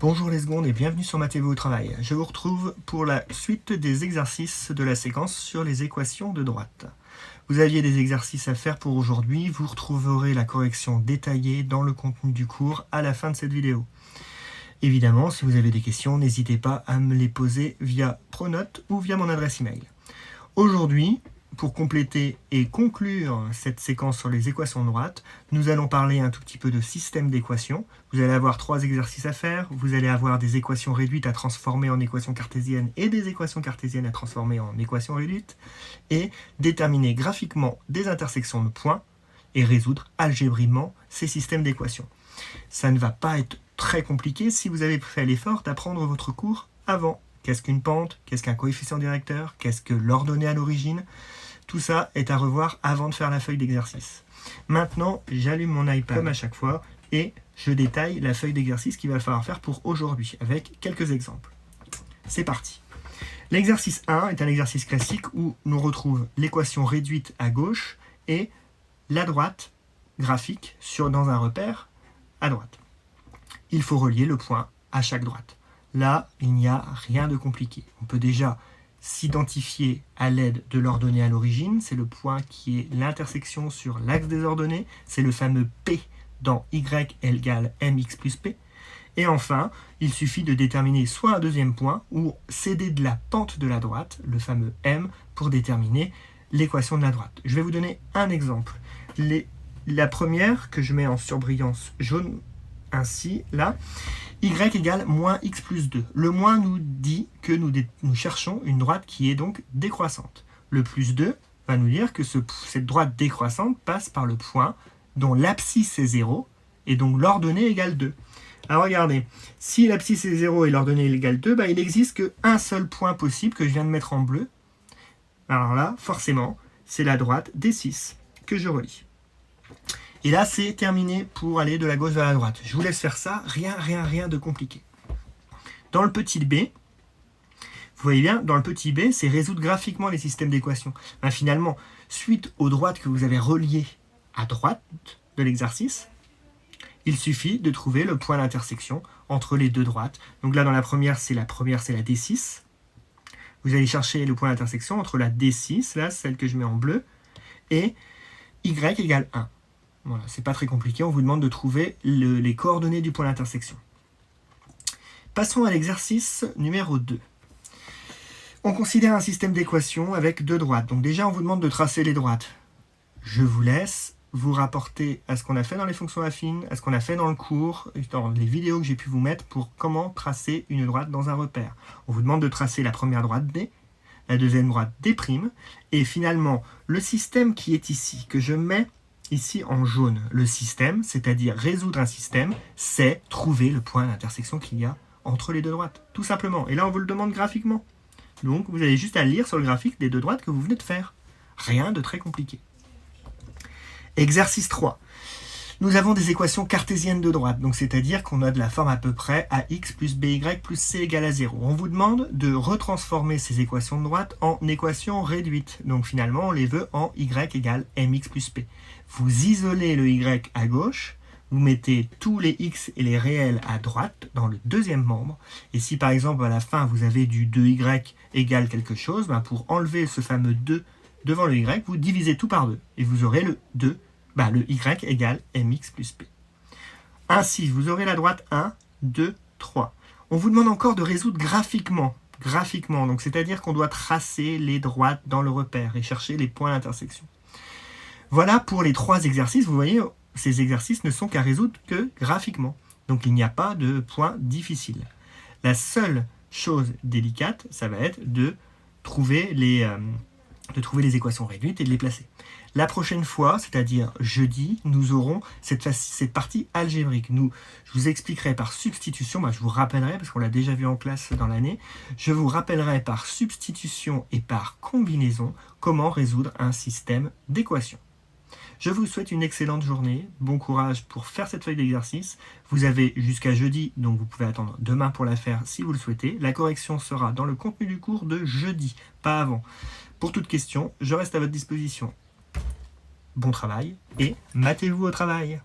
Bonjour les secondes et bienvenue sur Maths-vous au travail. Je vous retrouve pour la suite des exercices de la séquence sur les équations de droite. Vous aviez des exercices à faire pour aujourd'hui, vous retrouverez la correction détaillée dans le contenu du cours à la fin de cette vidéo. Évidemment, si vous avez des questions, n'hésitez pas à me les poser via Pronote ou via mon adresse email. Aujourd'hui, pour compléter et conclure cette séquence sur les équations de droite, nous allons parler un tout petit peu de système d'équations. Vous allez avoir 3 exercices à faire. Vous allez avoir des équations réduites à transformer en équations cartésiennes et des équations cartésiennes à transformer en équations réduites. Et déterminer graphiquement des intersections de points et résoudre algébriquement ces systèmes d'équations. Ça ne va pas être très compliqué si vous avez fait l'effort d'apprendre votre cours avant. Qu'est-ce qu'une pente? Qu'est-ce qu'un coefficient directeur? Qu'est-ce que l'ordonnée à l'origine? Tout ça est à revoir avant de faire la feuille d'exercice. Maintenant, j'allume mon iPad comme à chaque fois et je détaille la feuille d'exercice qu'il va falloir faire pour aujourd'hui avec quelques exemples. C'est parti. L'exercice 1 est un exercice classique où nous retrouvons l'équation réduite à gauche et la droite graphique dans un repère à droite. Il faut relier le point à chaque droite. Là, il n'y a rien de compliqué. On peut déjà s'identifier à l'aide de l'ordonnée à l'origine. C'est le point qui est l'intersection sur l'axe des ordonnées. C'est le fameux P dans Y égale mx plus P. Et enfin, il suffit de déterminer soit un deuxième point ou céder de la pente de la droite, le fameux M, pour déterminer l'équation de la droite. Je vais vous donner un exemple. La première que je mets en surbrillance jaune, ainsi, là, y égale moins x plus 2. Le moins nous dit que nous cherchons une droite qui est donc décroissante. Le plus 2 va nous dire que cette droite décroissante passe par le point dont l'abscisse est 0 et donc l'ordonnée égale 2. Alors regardez, si l'abscisse est 0 et l'ordonnée égale 2, il n'existe qu'un seul point possible que je viens de mettre en bleu. Alors là, forcément, c'est la droite D6 que je relie. Et là, c'est terminé pour aller de la gauche vers la droite. Je vous laisse faire ça, rien de compliqué. Dans le petit b, vous voyez bien, dans le petit b, c'est résoudre graphiquement les systèmes d'équations. Finalement, suite aux droites que vous avez reliées à droite de l'exercice, il suffit de trouver le point d'intersection entre les deux droites. Donc là, dans la première, c'est la D6. Vous allez chercher le point d'intersection entre la D6, là, celle que je mets en bleu, et Y égale 1. Voilà, c'est pas très compliqué, on vous demande de trouver les coordonnées du point d'intersection. Passons à l'exercice numéro 2. On considère un système d'équations avec deux droites. Donc déjà, on vous demande de tracer les droites. Je vous laisse vous rapporter à ce qu'on a fait dans les fonctions affines, à ce qu'on a fait dans le cours, dans les vidéos que j'ai pu vous mettre pour comment tracer une droite dans un repère. On vous demande de tracer la première droite D, la deuxième droite D', et finalement, le système qui est ici, que je mets ici en jaune, le système, c'est-à-dire résoudre un système, c'est trouver le point d'intersection qu'il y a entre les deux droites, tout simplement. Et là, on vous le demande graphiquement. Donc, vous avez juste à lire sur le graphique des deux droites que vous venez de faire. Rien de très compliqué. Exercice 3. Nous avons des équations cartésiennes de droite, donc c'est-à-dire qu'on a de la forme à peu près ax plus by plus c égale à 0. On vous demande de retransformer ces équations de droite en équations réduites. Donc finalement, on les veut en y égale mx plus p. Vous isolez le y à gauche, vous mettez tous les x et les réels à droite dans le deuxième membre. Et si par exemple à la fin vous avez du 2y égale quelque chose, pour enlever ce fameux 2 devant le y, vous divisez tout par 2. Et vous aurez le 2, le y égale mx plus p. Ainsi, vous aurez la droite 1, 2, 3. On vous demande encore de résoudre graphiquement. Donc c'est-à-dire qu'on doit tracer les droites dans le repère et chercher les points d'intersection. Voilà pour les 3 exercices. Vous voyez, ces exercices ne sont qu'à résoudre que graphiquement. Donc il n'y a pas de point difficile. La seule chose délicate, ça va être de trouver les équations réduites et de les placer. La prochaine fois, c'est-à-dire jeudi, nous aurons cette partie algébrique. Je vous expliquerai par substitution, je vous rappellerai, parce qu'on l'a déjà vu en classe dans l'année, je vous rappellerai par substitution et par combinaison comment résoudre un système d'équations. Je vous souhaite une excellente journée, bon courage pour faire cette feuille d'exercice. Vous avez jusqu'à jeudi, donc vous pouvez attendre demain pour la faire si vous le souhaitez. La correction sera dans le contenu du cours de jeudi, pas avant. Pour toute question, je reste à votre disposition. Bon travail et maths-vous au travail!